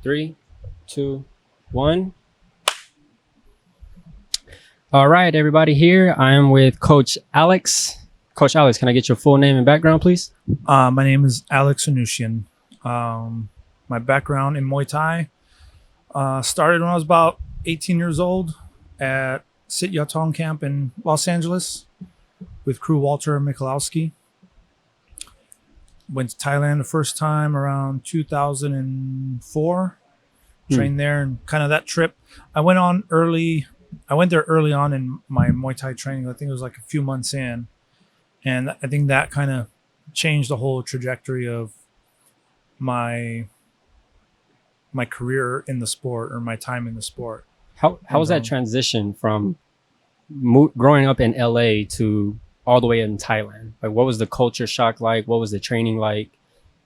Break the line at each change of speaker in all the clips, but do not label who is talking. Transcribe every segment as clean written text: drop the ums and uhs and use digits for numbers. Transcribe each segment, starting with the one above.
Three, two, one. All right, everybody here. I am with Coach Alex. Coach Alex, can I get your full name and background, please?
My name is Alex Anoushian. My background in Muay Thai started when I was about 18 years old at Sit Yatong camp in Los Angeles with crew Walter Mikulowski. Went to Thailand the first time around 2004. Trained there, and kind of that trip. I went there early on in my Muay Thai training. I think it was like a few months in. And I think that kind of changed the whole trajectory of my career in the sport, or my time in the sport.
How was that transition from growing up in LA to all the way in Thailand? Like, what was the culture shock like? What was the training like?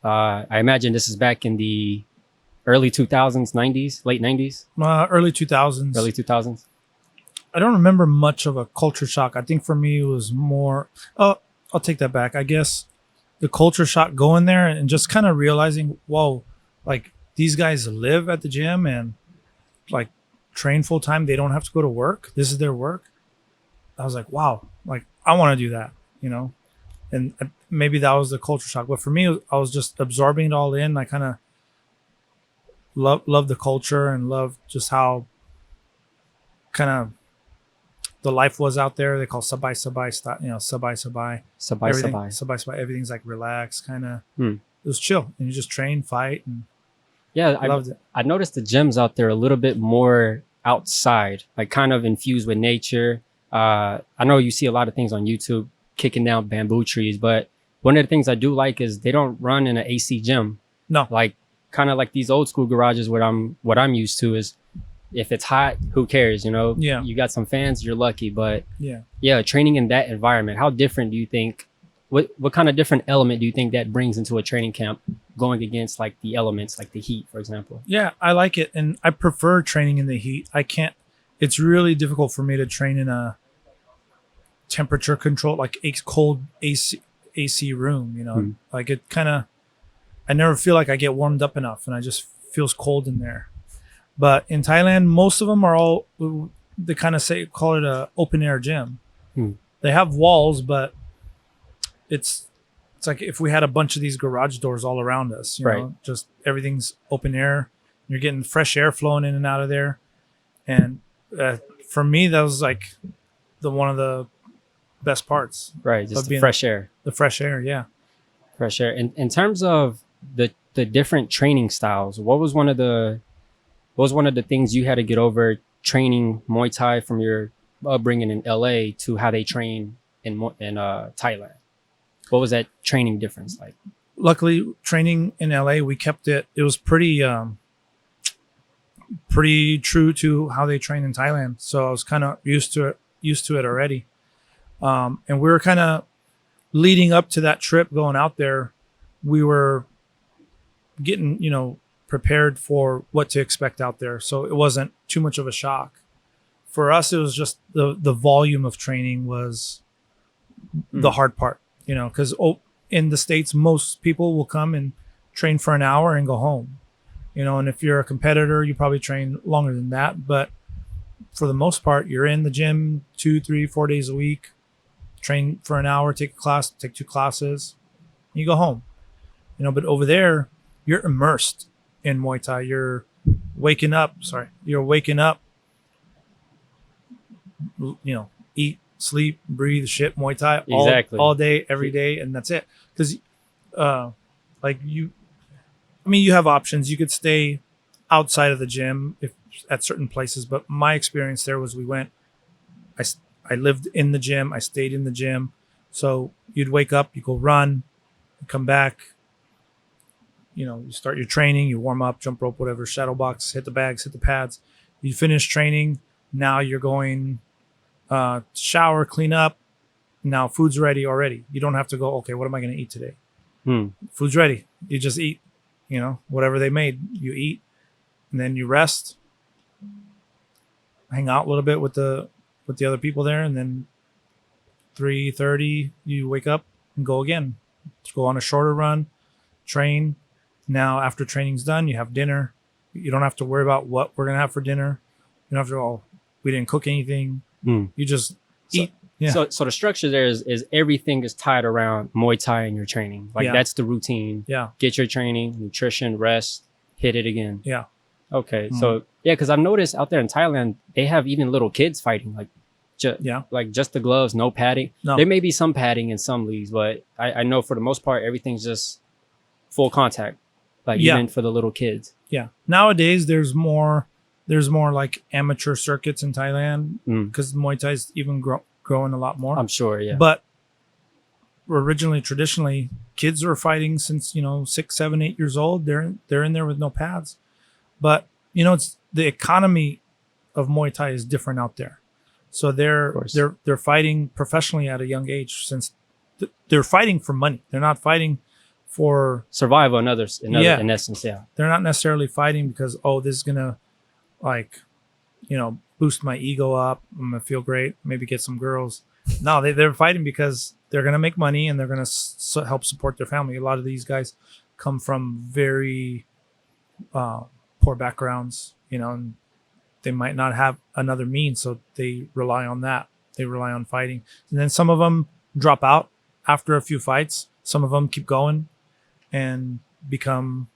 I imagine this is back in the early 2000s, 90s, late 90s?
Early 2000s.
Early 2000s?
I don't remember much of a culture shock. I think for me it was more, I'll take that back. I guess the culture shock going there and just kind of realizing, whoa, like these guys live at the gym and like train full time. They don't have to go to work. This is their work. I was like, wow, like I want to do that, and maybe that was the culture shock. But for me, I was just absorbing it all in. I kind of love the culture and love just how kind of the life was out there. They call sabay sabay style, sabay sabay.
Sabay sabay.
Sabay sabay. Everything's like relaxed, kind of. It was chill, and you just train, fight, and
I
loved it.
I noticed the gyms out there a little bit more outside, like kind of infused with nature. I know you see a lot of things on YouTube kicking down bamboo trees, but one of the things I do like is they don't run in an AC gym.
No,
like kind of like these old school garages. What I'm used to is, if it's hot, who cares?
Yeah.
You got some fans, you're lucky. But
yeah,
training in that environment, how different do you think? What kind of different element do you think that brings into a training camp, going against like the elements, like the heat, for example?
Yeah, I like it, and I prefer training in the heat. I can't. It's really difficult for me to train in a temperature control, like a cold AC room. Like it kind of. I never feel like I get warmed up enough, and I just feels cold in there. But in Thailand, most of them are all, they kind of call it a open air gym. They have walls, but it's like if we had a bunch of these garage doors all around us,
right?
Just everything's open air. You're getting fresh air flowing in and out of there. And for me, that was like one of the best parts.
Right, just the fresh air.
The fresh air, yeah.
Fresh air. In terms of the different training styles, what was one of the things you had to get over training Muay Thai from your upbringing in LA to how they train in Thailand? What was that training difference like?
Luckily, training in LA, we kept it. It was pretty true to how they train in Thailand. So I was kind of used to it already. And we were kind of leading up to that trip going out there. We were getting, prepared for what to expect out there. So it wasn't too much of a shock. For us, it was just the volume of training was the hard part, because in the States, most people will come and train for an hour and go home, and if you're a competitor, you probably train longer than that. But for the most part, you're in the gym 2, 3, 4 days a week, train for an hour, take a class, take 2 classes, and you go home, but over there, you're immersed in Muay Thai. You're waking up, eat, sleep, breathe, shit, Muay Thai all day, every day, and that's it. Because you have options. You could stay outside of the gym at certain places, but my experience there was I lived in the gym, I stayed in the gym. So you'd wake up, you go run, you come back, you start your training, you warm up, jump rope, whatever, shadow box, hit the bags, hit the pads. You finish training. Now you're going shower, clean up. Now food's ready already. You don't have to go, okay, what am I going to eat today? Food's ready. You just eat, whatever they made, you eat, and then you rest, hang out a little bit with the other people there, and then 3:30 you wake up and go again. Go on a shorter run, train. Now, after training's done, you have dinner, You don't have to worry about what we're gonna have for dinner. You don't have to. Oh, we didn't cook anything.
Mm.
You just
So-
eat. Yeah.
So the structure there is everything is tied around Muay Thai and your training. Like
Yeah.
that's the routine.
Yeah.
Get your training, nutrition, rest, hit it again.
Yeah.
Okay.
Mm.
So yeah, because I've noticed out there in Thailand, they have even little kids fighting. Like
Yeah.
like just the gloves, no padding.
No.
There may be some padding in some leagues, but I know for the most part everything's just full contact. Like
Yeah.
even for the little kids.
Yeah. Nowadays, there's more like amateur circuits in Thailand
Mm.
because Muay Thai is even growing a lot more.
I'm sure, yeah.
But traditionally, kids were fighting since 6, 7, 8 years old. They're in there with no pads. But it's the economy of Muay Thai is different out there. So they're fighting professionally at a young age since they're fighting for money. They're not fighting for
Survival in others
Yeah.
in essence, yeah.
they're not necessarily fighting because this is gonna like boost my ego up. I'm gonna feel great, maybe get some girls. No, they're fighting because they're gonna make money and they're gonna help support their family. A lot of these guys come from very poor backgrounds, and they might not have another means, so they rely on that. They rely on fighting, and then some of them drop out after a few fights. Some of them keep going and become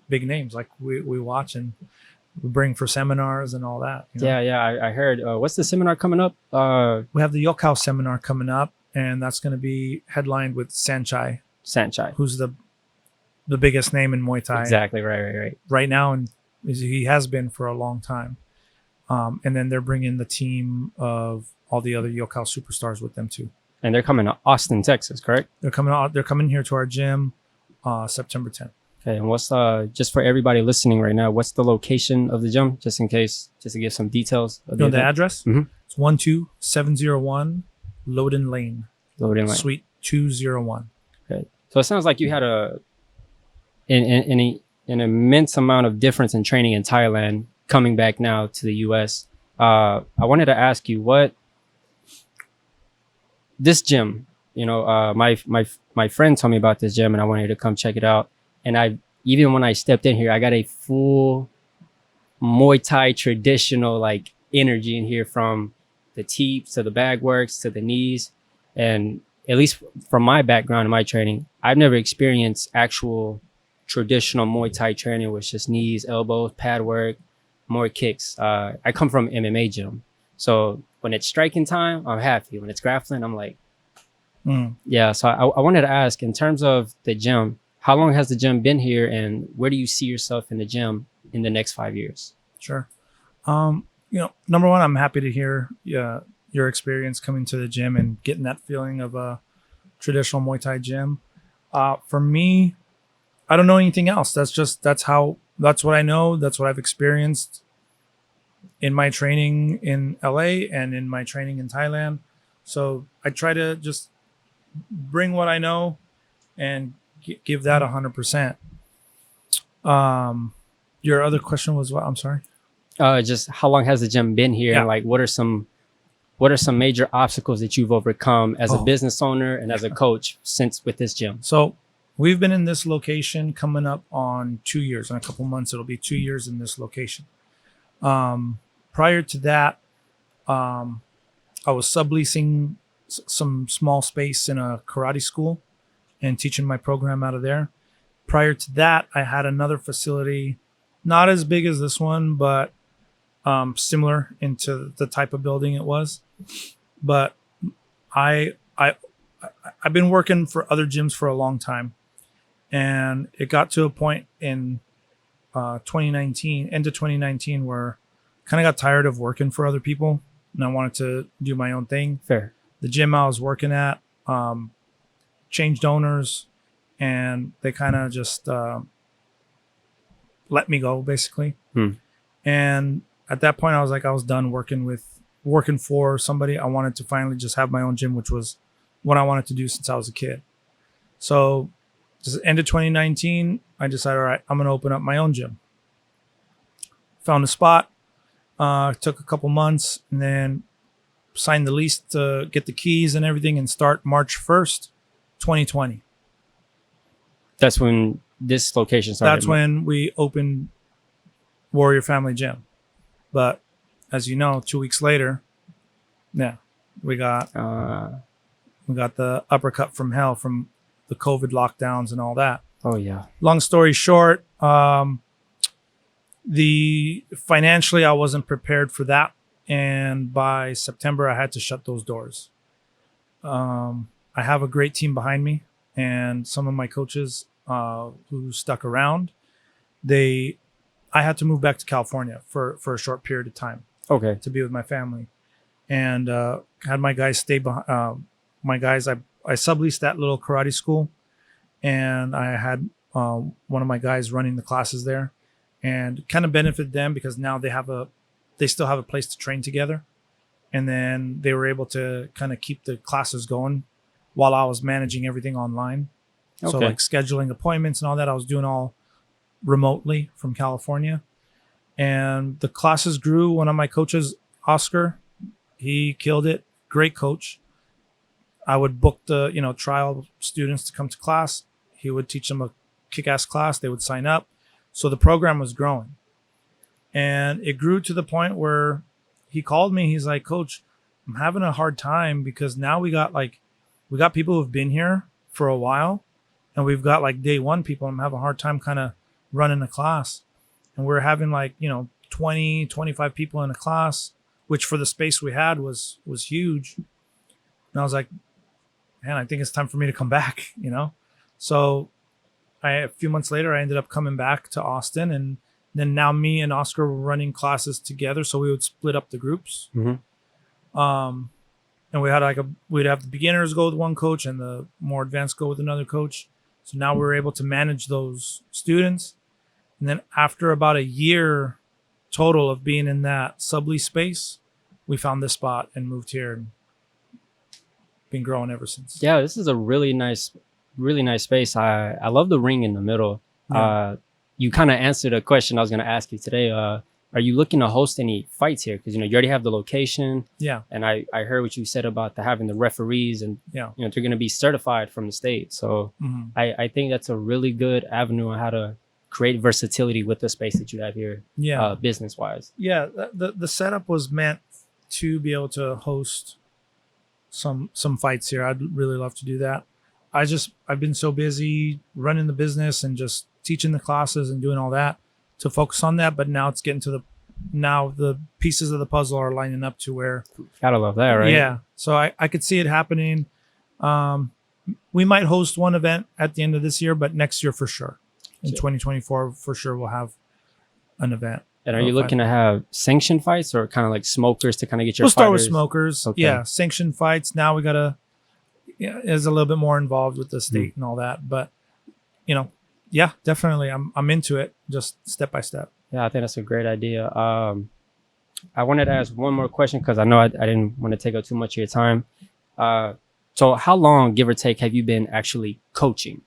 big names, like we watch and we bring for seminars and all that.
Yeah, I heard. What's the seminar coming up?
We have the Yok House seminar coming up, and that's going to be headlined with Sanchai,
Sanchai.
who's the biggest name in Muay Thai
Exactly, right.
right now, and he has been for a long time. And then they're bringing the team of all the other Yok House superstars with them too.
And they're coming to Austin, Texas, correct?
They're coming here to our gym September 10th.
Okay, and what's just for everybody listening right now, what's the location of the gym, just in case, just to give some details of
The
event?
address?
Mhm.
It's 12701 Loden Lane,
Loading line.
Suite 201.
Okay. So it sounds like you had an immense amount of difference in training in Thailand coming back now to the US. I wanted to ask you this gym, my friend told me about this gym and I wanted to come check it out. And even when I stepped in here, I got a full Muay Thai traditional like energy in here, from the teeps to the bag works to the knees. And at least from my background and my training, I've never experienced actual traditional Muay Thai training with just knees, elbows, pad work, more kicks. I come from MMA gym. So when it's striking time, I'm happy. When it's grappling, I'm like, yeah. So I wanted to ask, in terms of the gym, how long has the gym been here and where do you see yourself in the gym in the next 5 years?
Sure. Number one, I'm happy to hear your experience coming to the gym and getting that feeling of a traditional Muay Thai gym. For me, I don't know anything else. That's what I know. That's what I've experienced in my training in LA and in my training in Thailand. So I try to just bring what I know and give that 100%. Your other question was what? I'm sorry.
Just how long has the gym been here?
Yeah.
And like, what are some major obstacles that you've overcome as a business owner and as a coach since with this gym?
So we've been in this location coming up on 2 years. In a couple months, it'll be 2 years in this location. Prior to that, I was subleasing some small space in a karate school and teaching my program out of there. Prior to that, I had another facility, not as big as this one, but similar into the type of building it was. But I've been working for other gyms for a long time, and it got to a point in 2019, end of 2019, where I kind of got tired of working for other people, and I wanted to do my own thing.
Fair.
The gym I was working at changed owners, and they kind of just let me go, basically. And at that point, I was like, I was done working for somebody. I wanted to finally just have my own gym, which was what I wanted to do since I was a kid. So just end of 2019, I decided, all right, I'm going to open up my own gym. Found a spot. Took a couple months, and then signed the lease to get the keys and everything and start March 1st, 2020.
That's when this location started.
That's when we opened Warrior Family Gym. But as you know, 2 weeks later, yeah, we got the uppercut from hell from the COVID lockdowns and all that.
Oh yeah.
Long story short, the financially I wasn't prepared for that, and by September I had to shut those doors. I have a great team behind me, and some of my coaches who stuck around. I had to move back to California for a short period of time
Okay.
to be with my family, and had my guys stay behind. My guys, I subleased that little karate school, and I had one of my guys running the classes there, and kind of benefited them because now they still have a place to train together, and then they were able to kind of keep the classes going while I was managing everything online. So
Okay.
like scheduling appointments and all that, I was doing all remotely from California. And the classes grew. One of my coaches, Oscar, he killed it. Great coach. I would book the, trial students to come to class. He would teach them a kick-ass class. They would sign up. So the program was growing. And it grew to the point where he called me. He's like, Coach, I'm having a hard time because now we got people who've been here for a while, and we've got like day one people. I'm having a hard time kind of running a class. And we're having 20, 25 people in a class, which for the space we had was huge. And I was like, man, I think it's time for me to come back, So a few months later, I ended up coming back to Austin, and then now me and Oscar were running classes together. So we would split up the groups.
Mm-hmm.
And we had we'd have the beginners go with one coach and the more advanced go with another coach. So now we were able to manage those students. And then after about a year total of being in that sublease space, we found this spot and moved here and been growing ever since.
Yeah, this is a really nice space. I love the ring in the middle.
Yeah.
You kind of answered a question I was going to ask you today. Are you looking to host any fights here? Because you already have the location.
Yeah.
And I heard what you said about having the referees, and
Yeah.
they're going to be certified from the state. So I think that's a really good avenue on how to create versatility with the space that you have here.
Yeah.
Business wise.
Yeah. The setup was meant to be able to host some fights here. I'd really love to do that. I've been so busy running the business and just teaching the classes and doing all that to focus on that. But now it's getting to the pieces of the puzzle are lining up to where.
Gotta love that, right?
Yeah. So I could see it happening. We might host one event at the end of this year, but next year for sure. In 2024, for sure, we'll have an event.
And are you looking to have sanctioned fights or kind of like smokers to kind of get your
We'll start with
fighters?
smokers.
Okay.
Yeah. Sanctioned fights. Now we got to, is a little bit more involved with the state and all that. But, yeah, definitely. I'm into it just step by step.
Yeah, I think that's a great idea. I wanted to ask one more question because I know I didn't want to take up too much of your time. So how long, give or take, have you been actually coaching?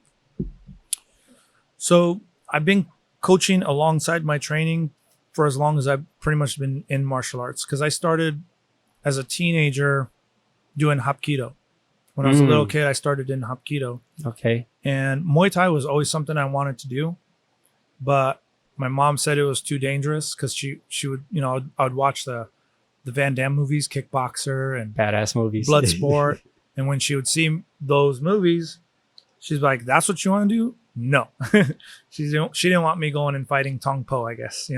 So I've been coaching alongside my training for as long as I've pretty much been in martial arts, because I started as a teenager doing Hapkido. When I was a little kid, I started in Hapkido.
Okay.
And Muay Thai was always something I wanted to do, but my mom said it was too dangerous because she would, I would watch the Van Damme movies, Kickboxer and
Badass movies.
Bloodsport. And when she would see those movies, she's like, "That's what you want to do?" No, she didn't want me going and fighting Tong Po, I guess,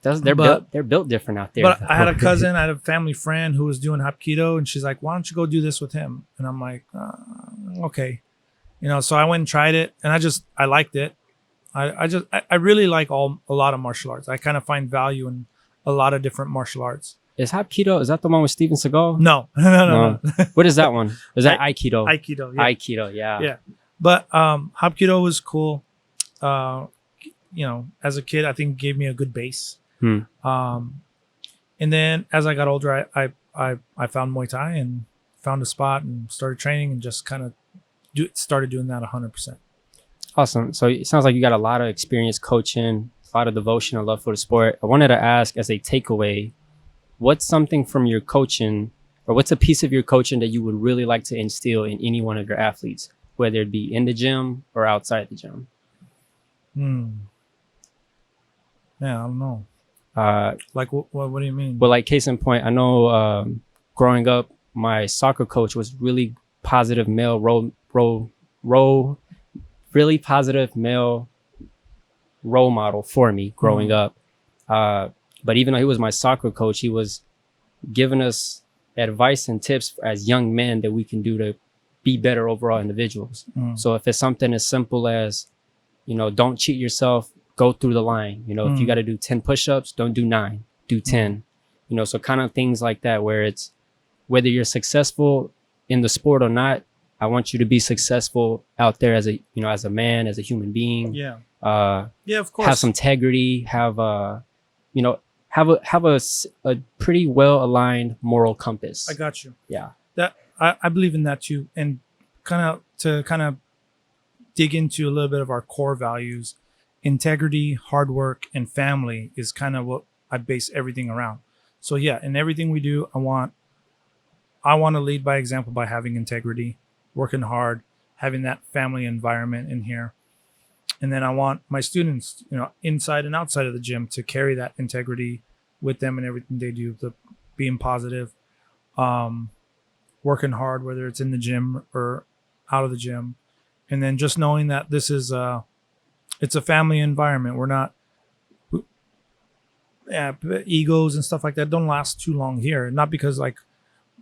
They're built different out there.
But I had a cousin, I had a family friend who was doing Hapkido, and she's like, "Why don't you go do this with him?" And I'm like, okay. So I went and tried it, and I liked it. I really like a lot of martial arts. I kind of find value in a lot of different martial arts.
Is Hapkido, is that the one with Steven Seagal?
No.
What is that one? Is that Aikido?
Aikido, yeah.
Aikido, yeah.
Yeah. But Hapkido was cool. As a kid, I think it gave me a good base. And then as I got older, I found Muay Thai and found a spot and started training and just kind of started doing that 100%.
Awesome. So it sounds like you got a lot of experience coaching, a lot of devotion and love for the sport. I wanted to ask, as a takeaway, what's something from your coaching, or what's a piece of your coaching that you would really like to instill in any one of your athletes, whether it be in the gym or outside the gym?
Yeah, I don't know. Like, what do you mean?
But like case in point, I know growing up, my soccer coach was really positive male role really positive male role model for me growing up. But even though he was my soccer coach, he was giving us advice and tips as young men that we can do to be better overall individuals. So if it's something as simple as, don't cheat yourself, go through the line. If you got to do 10 push-ups, don't do 9, do 10. So kind of things like that, where it's whether you're successful in the sport or not, I want you to be successful out there as a man, as a human being.
Yeah.
Yeah,
of course.
Have some integrity, have a pretty well aligned moral compass.
I got you.
Yeah.
That I believe in that too. And kind of dig into a little bit of our core values. Integrity, hard work, and family is kind of what I base everything around. So yeah, in everything we do, I want to lead by example by having integrity, working hard, having that family environment in here. And then I want my students, inside and outside of the gym, to carry that integrity with them in everything they do, being positive, working hard, whether it's in the gym or out of the gym. And then just knowing that this is it's a family environment. We're not egos and stuff like that don't last too long here. Not because like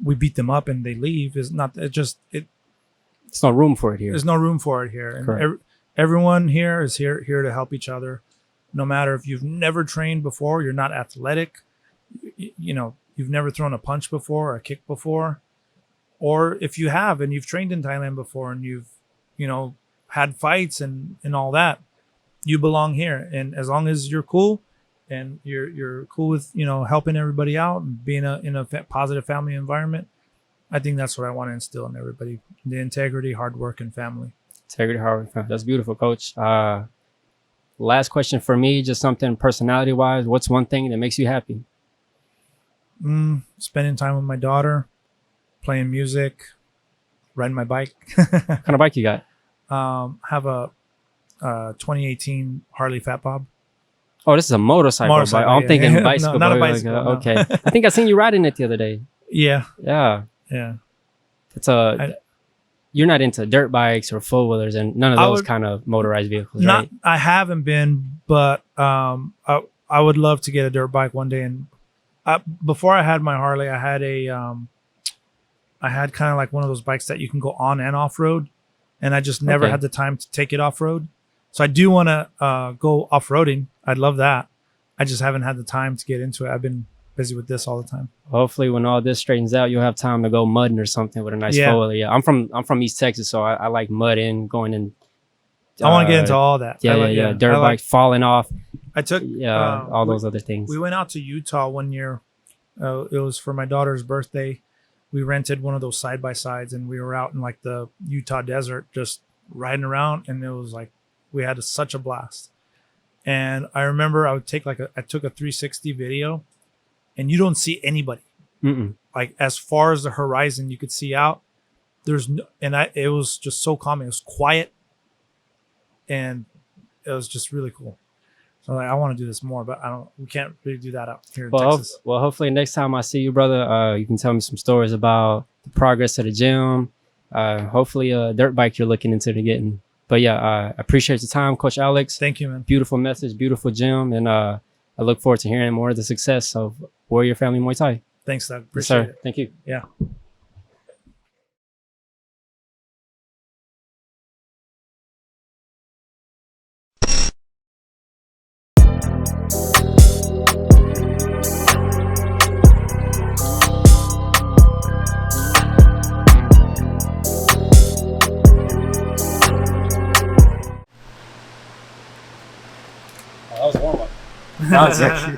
we beat them up and they leave. It's not. It's
no room for it here.
There's no room for it here. And everyone here is here to help each other. No matter if you've never trained before, you're not athletic, you've never thrown a punch before or a kick before, or if you have and you've trained in Thailand before and you've had fights and all that, you belong here. And as long as you're cool and you're cool with helping everybody out and being in a positive family environment, I think that's what I want to instill in everybody: the integrity, hard work, and family.
Integrity, hard work, family. That's beautiful, Coach. Last question for me, just something personality wise. What's one thing that makes you happy?
Spending time with my daughter, playing music, riding my bike.
What kind of bike you got?
Have a 2018 Harley Fat Bob.
Oh, this is a motorcycle bike. Oh, I'm thinking bicycle.
No, not a bicycle. No.
Okay. I think I seen you riding it the other day.
Yeah.
Yeah.
Yeah.
It's you're not into dirt bikes or four wheelers and none of those kind of motorized vehicles, right?
I haven't been, but I would love to get a dirt bike one day. And before I had my Harley, I had I had kind of like one of those bikes that you can go on and off road, and I just never had the time to take it off road. So I do want to go off roading. I'd love that. I just haven't had the time to get into it. I've been busy with this all the time.
Hopefully when all this straightens out, you'll have time to go mudding or something with a nice four-wheeler. Yeah, I'm from East Texas, so I like mudding, going in.
I want to get into all that.
Yeah. Dirt bike, falling off.
I took
all those other things.
We went out to Utah one year. It was for my daughter's birthday. We rented one of those side-by-sides, and we were out in like the Utah desert just riding around, and it was like we had such a blast. And I remember I took a 360 video, and you don't see anybody. Like as far as the horizon you could see out, it was just so calm. It was quiet, and it was just really cool. So I want to do this more, but we can't really do that out here in Texas.
Well, hopefully next time I see you, brother, you can tell me some stories about the progress of the gym. Hopefully a dirt bike you're looking into getting. But yeah, I appreciate your time, Coach Alex.
Thank you, man. Beautiful message, beautiful gym, and I look forward to hearing more of the success of Warrior Family Muay Thai. Thanks, Doug. Appreciate it. Thank you. Yeah. That was warm up. That was actually